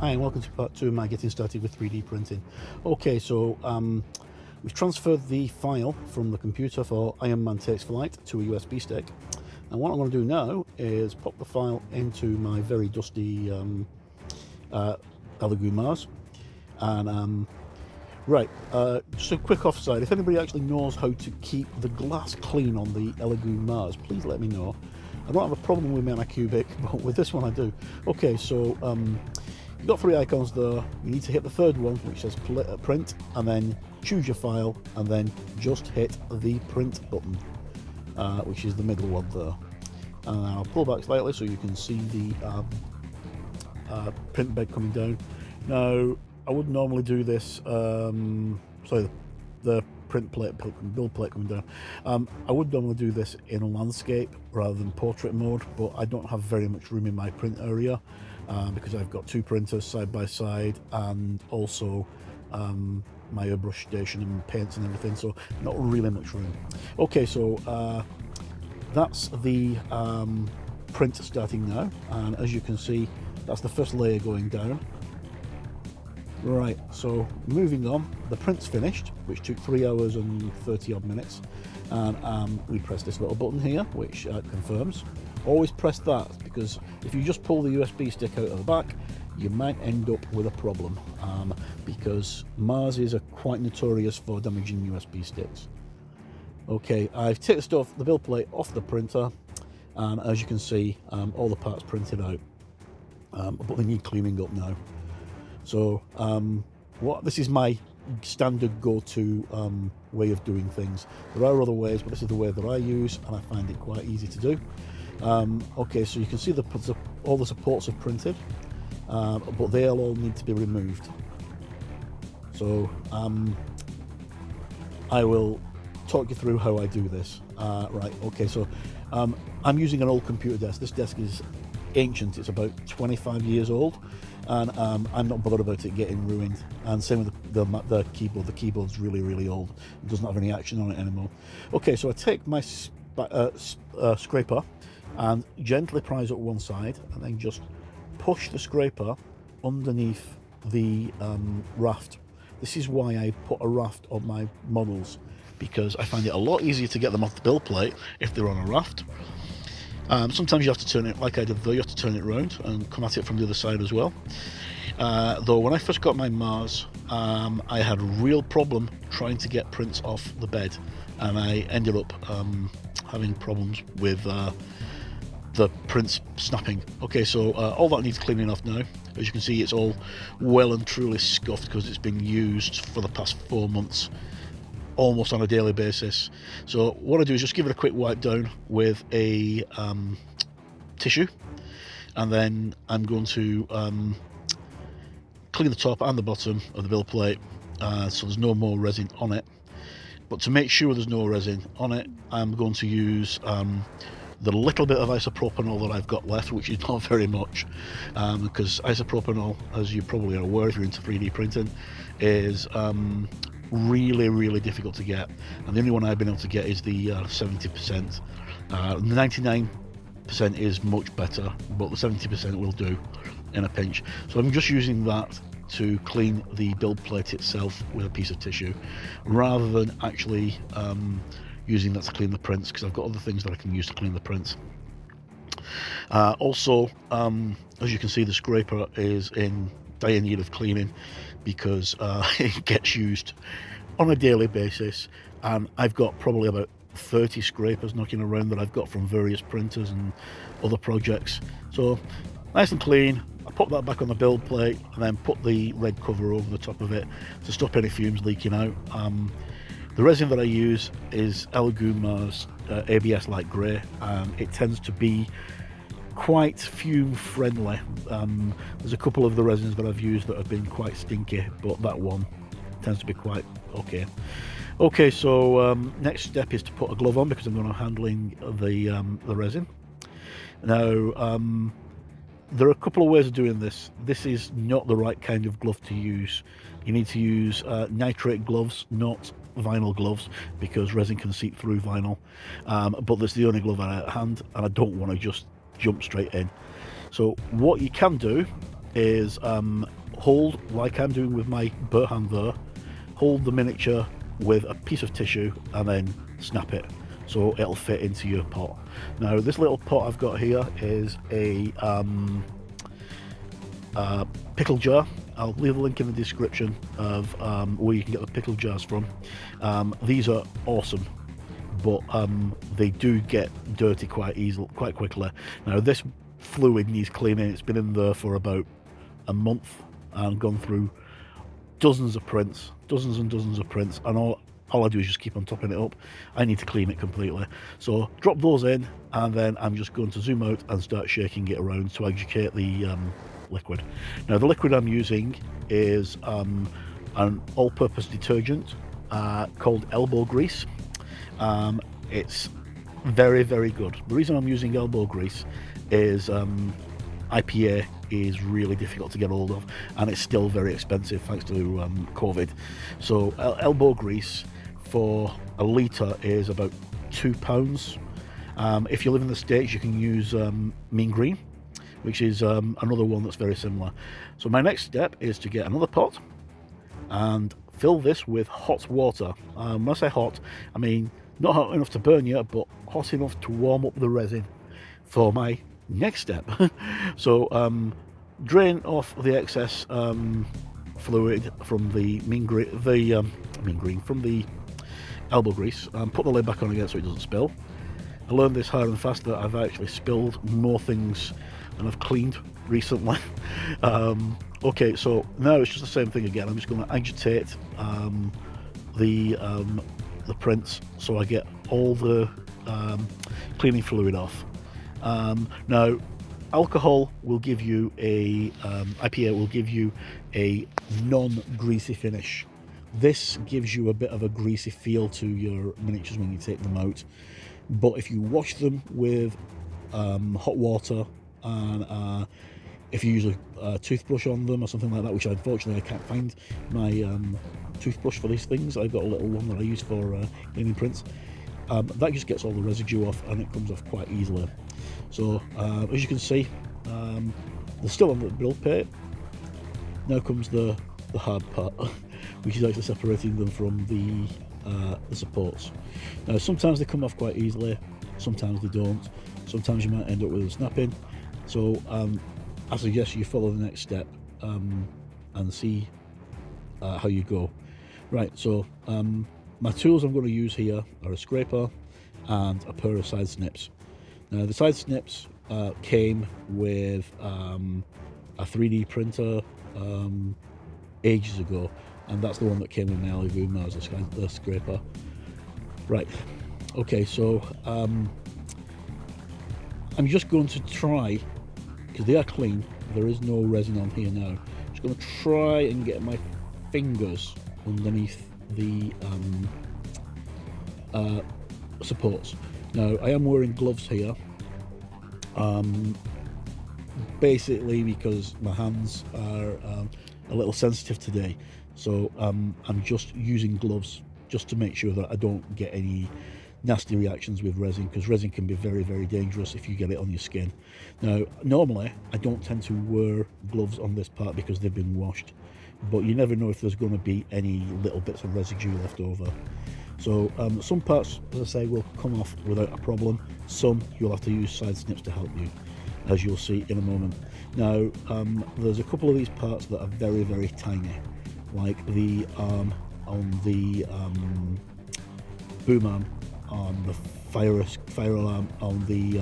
Hi and welcome to part 2 of my getting started with 3D printing. Okay, so we've transferred the file from the computer for Iron Man Takes Flight to a USB stick, and what I'm going to do now is pop the file into my very dusty Elegoo Mars. And right, just a quick offside, if anybody actually knows how to keep the glass clean on the Elegoo Mars, please let me know. I don't have a problem with Miniac, but with this one I do. Okay, so you've got 3 icons there. You need to hit the third one, which says print, and then choose your file, and then just hit the print button, which is the middle one there. And I'll pull back slightly so you can see the print bed coming down. Now, I would normally do this, sorry, the print plate, build plate coming down. I would normally do this in landscape rather than portrait mode, but I don't have very much room in my print area because I've got 2 printers side by side, and also my airbrush station and paints and everything, so not really much room. Okay, so that's the print starting now, and as you can see, that's the first layer going down. Right, so moving on, the print's finished, which took 3 hours and 30 odd minutes, and we press this little button here, which confirms. Always press that, because if you just pull the USB stick out of the back, you might end up with a problem, because Marses are quite notorious for damaging USB sticks. Okay, I've taken the build plate off the printer, and as you can see, all the parts printed out, but they need cleaning up now. So this is my standard go-to way of doing things. There are other ways, but this is the way that I use, and I find it quite easy to do. Okay, so you can see all the supports are printed, but they'll all need to be removed. So I will talk you through how I do this. Right, okay, so I'm using an old computer desk. This desk is ancient, it's about 25 years old, and I'm not bothered about it getting ruined. And same with the keyboard. The keyboard's really old, it doesn't have any action on it anymore. Okay, so I take my scraper and gently prise up one side, and then just push the scraper underneath the raft. This is why I put a raft on my models, because I find it a lot easier to get them off the build plate if they're on a raft. Sometimes you have to turn it, like I did there, you have to turn it round and come at it from the other side as well. Though when I first got my Mars, I had a real problem trying to get prints off the bed, and I ended up having problems with the prints snapping. Okay, so all that needs cleaning off now. As you can see, it's all well and truly scuffed because it's been used for the past 4 months, almost on a daily basis. So what I do is just give it a quick wipe down with a tissue, and then I'm going to clean the top and the bottom of the build plate, so there's no more resin on it. But to make sure there's no resin on it, I'm going to use the little bit of isopropanol that I've got left, which is not very much, because isopropanol, as you probably are aware if you're into 3D printing, is really difficult to get, and the only one I've been able to get is the 70%. The 99% is much better, but the 70% will do in a pinch. So I'm just using that to clean the build plate itself with a piece of tissue, rather than actually using that to clean the prints, because I've got other things that I can use to clean the prints. Also, as you can see, the scraper is in dire need of cleaning, because it gets used on a daily basis, and I've got probably about 30 scrapers knocking around that I've got from various printers and other projects. So nice and clean. I put that back on the build plate, and then put the red cover over the top of it to stop any fumes leaking out. The resin that I use is Elegoo Mars ABS Light Grey, and it tends to be quite fume friendly. There's a couple of the resins that I've used that have been quite stinky, but that one tends to be quite okay. Okay, so next step is to put a glove on, because I'm going to be handling the resin. Now, there are a couple of ways of doing this. This is not the right kind of glove to use. You need to use nitrate gloves, not vinyl gloves, because resin can seep through vinyl. But that's the only glove I have at hand, and I don't want to just jump straight in. So what you can do is hold, like I'm doing with my bird hand there, hold the miniature with a piece of tissue and then snap it so it'll fit into your pot. Now this little pot I've got here is a pickle jar. I'll leave a link in the description of where you can get the pickle jars from. These are awesome, but they do get dirty quite quickly. Now this fluid needs cleaning. It's been in there for about a month and gone through dozens of prints, dozens and dozens of prints, and all I do is just keep on topping it up. I need to clean it completely. So drop those in, and then I'm just going to zoom out and start shaking it around to agitate the liquid. Now the liquid I'm using is an all-purpose detergent called elbow grease. It's very, very good. The reason I'm using elbow grease is IPA is really difficult to get hold of, and it's still very expensive thanks to COVID. So elbow grease for a litre is about £2. If you live in the States, you can use Mean Green, which is another one that's very similar. So my next step is to get another pot and fill this with hot water. When I say hot, I mean not hot enough to burn you, but hot enough to warm up the resin for my next step. So drain off the excess fluid from the from the elbow grease, and put the lid back on again so it doesn't spill. I learned this hard and fast that I've actually spilled more things than I've cleaned recently. Okay, so now it's just the same thing again. I'm just going to agitate the prints so I get all the cleaning fluid off. Now alcohol will give you a IPA will give you a non-greasy finish. This gives you a bit of a greasy feel to your miniatures when you take them out, but if you wash them with hot water, and if you use a toothbrush on them or something like that, which unfortunately I can't find my toothbrush for these things, I've got a little one that I use for cleaning prints, that just gets all the residue off and it comes off quite easily. So as you can see, they're still on the build paint. Now comes the hard part, which is actually separating them from the supports. Now sometimes they come off quite easily, sometimes they don't, sometimes you might end up with a snapping. So I suggest you follow the next step and see how you go. Right, so my tools I'm going to use here are a scraper and a pair of side snips. Now the side snips came with a 3D printer ages ago, and that's the one that came with my Airbrush as the scraper. Right, okay, so I'm just going to try, because they are clean, there is no resin on here now, I'm just going to try and get my fingers underneath the supports. Now I am wearing gloves here, basically because my hands are a little sensitive today, so I'm just using gloves just to make sure that I don't get any nasty reactions with resin, because resin can be very, very dangerous if you get it on your skin. Now normally I don't tend to wear gloves on this part because they've been washed, but you never know if there's going to be any little bits of residue left over. So some parts, as I say, will come off without a problem. Some you'll have to use side snips to help you, as you'll see in a moment. Now there's a couple of these parts that are very, very tiny, like the arm on the boom arm, on the fire alarm, on the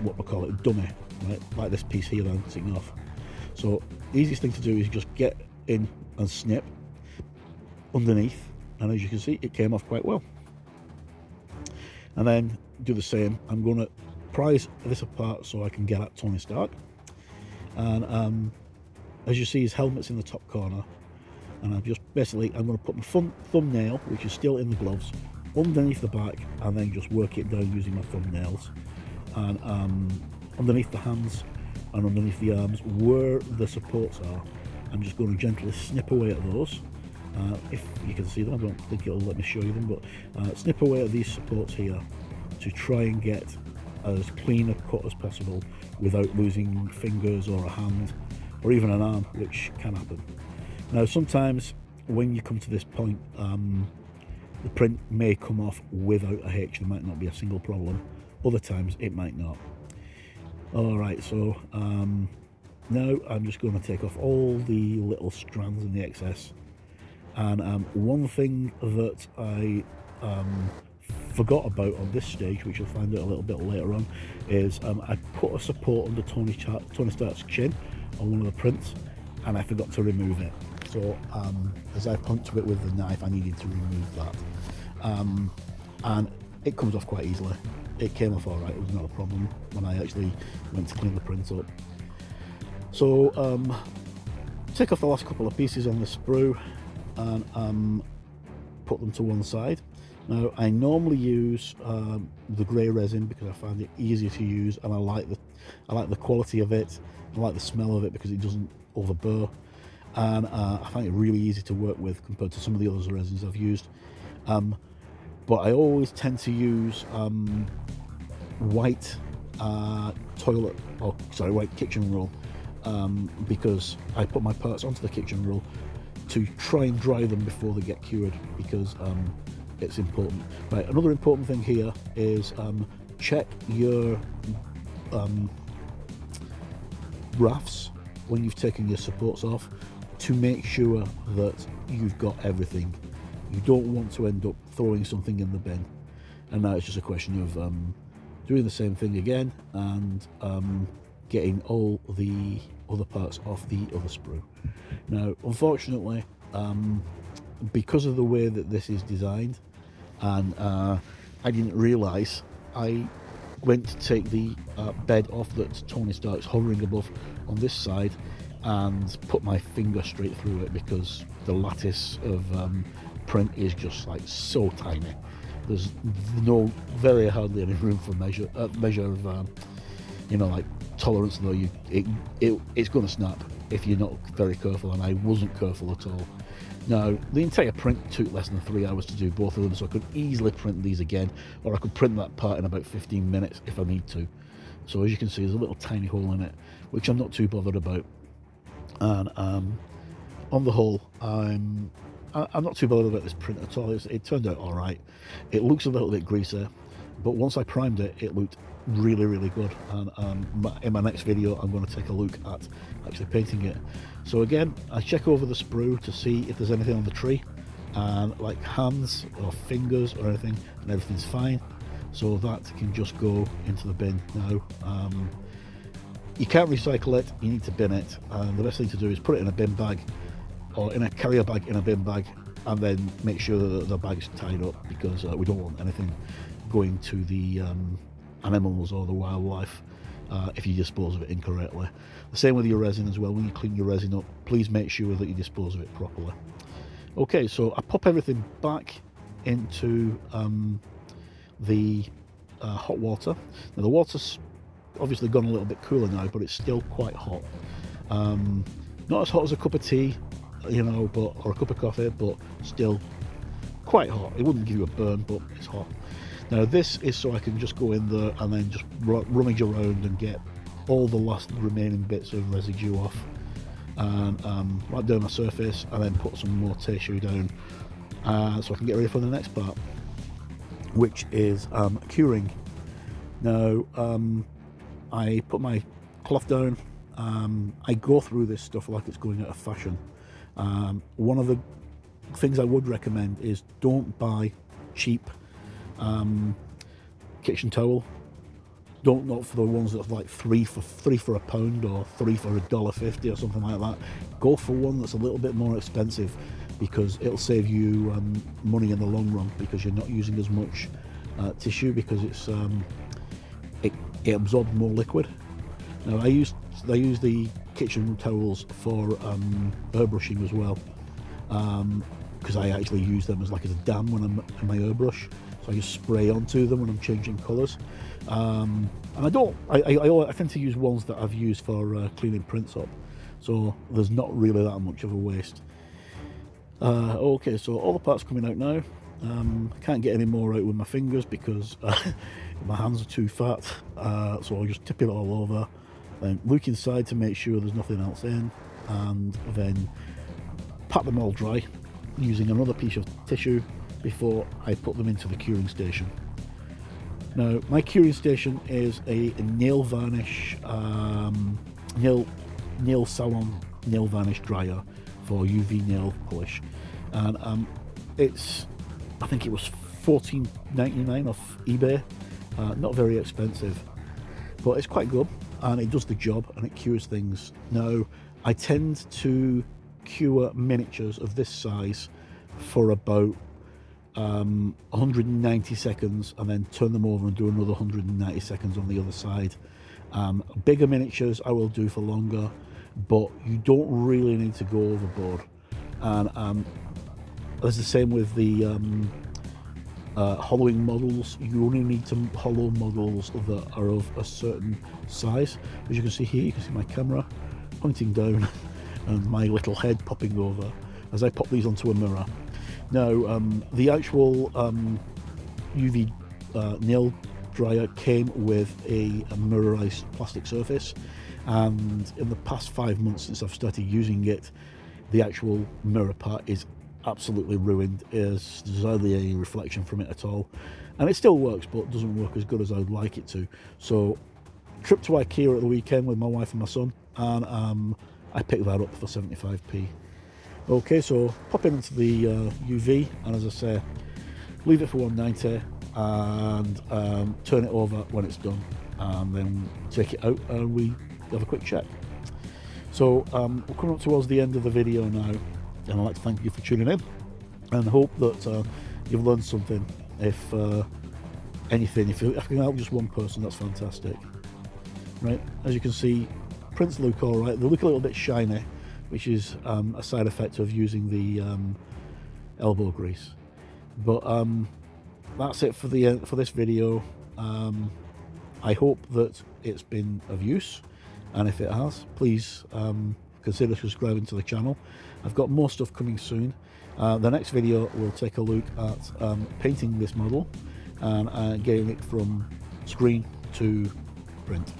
what we call it, dummy, right? Like this piece here that I'm taking off. So the easiest thing to do is just get in and snip underneath, and as you can see, it came off quite well. And then do the same. I'm going to prise this apart so I can get at Tony Stark, and as you see, his helmet's in the top corner, and I'm going to put my thumbnail, which is still in the gloves, underneath the back, and then just work it down using my thumbnails, and underneath the hands and underneath the arms where the supports are. I'm just going to gently snip away at those. If you can see them, I don't think it'll let me show you them, but snip away at these supports here to try and get as clean a cut as possible without losing fingers or a hand or even an arm, which can happen. Now sometimes when you come to this point, the print may come off without a hitch. There might not be a single problem. Other times it might not. Alright, so now I'm just going to take off all the little strands and the excess. And one thing that I forgot about on this stage, which you'll find out a little bit later on, is I put a support under Tony Stark's chin on one of the prints, and I forgot to remove it. So as I punctured it with the knife, I needed to remove that, and it comes off quite easily. It came off all right. It was not a problem when I actually went to clean the print up. So take off the last couple of pieces on the sprue and put them to one side. Now I normally use the grey resin because I find it easier to use, and I like the quality of it. I like the smell of it because it doesn't overburr, and I find it really easy to work with compared to some of the other resins I've used. But I always tend to use white white kitchen roll, because I put my parts onto the kitchen roll to try and dry them before they get cured, because it's important. Right, another important thing here is check your rafts when you've taken your supports off to make sure that you've got everything. You don't want to end up throwing something in the bin, and now it's just a question of doing the same thing again and getting all the other parts off the other sprue. Now unfortunately, because of the way that this is designed, and I didn't realise, I went to take the bed off that Tony Stark's hovering above on this side and put my finger straight through it, because the lattice of print is just like so tiny. There's very hardly any room for measure of like tolerance, though it's going to snap if you're not very careful, and I wasn't careful at all. Now the entire print took less than 3 hours to do both of them, so I could easily print these again, or I could print that part in about 15 minutes if I need to. So as you can see, there's a little tiny hole in it, which I'm not too bothered about, and on the whole I'm not too bothered about this print at all. It turned out all right. It looks a little bit greasy, but once I primed it, it looked really, really good. And in my next video, I'm going to take a look at actually painting it. So again, I check over the sprue to see if there's anything on the tree, and like hands or fingers or anything, and everything's fine. So that can just go into the bin now. You can't recycle it, you need to bin it, and the best thing to do is put it in a bin bag, or in a carrier bag in a bin bag, and then make sure that the bag's tied up, because we don't want anything going to the animals or the wildlife if you dispose of it incorrectly. The same with your resin as well. When you clean your resin up, please make sure that you dispose of it properly. Okay, so I pop everything back into the hot water. Now the water's obviously gone a little bit cooler now, but it's still quite hot. Not as hot as a cup of tea, or a cup of coffee, but still quite hot. It wouldn't give you a burn, but it's hot. Now this is so I can just go in there and then just rummage around and get all the last remaining bits of residue off, and right down the surface, and then put some more tissue down so I can get ready for the next part, which is curing. Now I put my cloth down. I go through this stuff like it's going out of fashion. One of the things I would recommend is don't buy cheap kitchen towel. Don't look for the ones that are like three for £1 or 3 for $1.50 or something like that. Go for one that's a little bit more expensive, because it'll save you money in the long run, because you're not using as much tissue, because it's it absorbs more liquid. Now I use the kitchen towels for airbrushing as well, because I actually use them as a dam when I'm in my airbrush. So I just spray onto them when I'm changing colours, and I tend to use ones that I've used for cleaning prints up, so there's not really that much of a waste. Okay, so all the parts coming out now. I can't get any more out with my fingers because My hands are too fat, so I'll just tip it all over, then look inside to make sure there's nothing else in, and then pat them all dry using another piece of tissue before I put them into the curing station. Now, my curing station is a nail varnish, nail salon nail varnish dryer for UV nail polish, and I think it was $14.99 off eBay. Not very expensive, but it's quite good, and it does the job and it cures things. Now, I tend to cure miniatures of this size for about 190 seconds and then turn them over and do another 190 seconds on the other side. Bigger miniatures I will do for longer, but you don't really need to go overboard. And it's the same with the hollowing models. You only need to hollow models that are of a certain size. As you can see here, you can see my camera pointing down and my little head popping over as I pop these onto a mirror. Now, the actual UV nail dryer came with a mirrorized plastic surface, and in the past 5 months since I've started using it, the actual mirror part is absolutely ruined. There's hardly any reflection from it at all, and it still works, but doesn't work as good as I'd like it to. So, trip to IKEA at the weekend with my wife and my son, and I picked that up for 75p. Okay, so pop it into the UV, and as I say, leave it for 190 and turn it over when it's done, and then take it out and we have a quick check. So we're coming up towards the end of the video now, and I'd like to thank you for tuning in and hope that you've learned something. If anything, if I can help just one person, that's fantastic. Right, as you can see, prints look all right. They look a little bit shiny, which is a side effect of using the elbow grease. But that's it for this video. I hope that it's been of use, and if it has, please consider subscribing to the channel. I've got more stuff coming soon. The next video will take a look at painting this model and getting it from screen to print.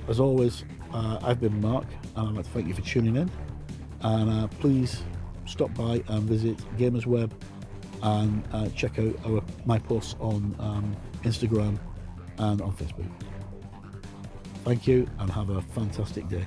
As always, I've been Mark, and I'd like to thank you for tuning in, and please stop by and visit Gamers Web and check out my posts on Instagram and on Facebook. Thank you, and have a fantastic day.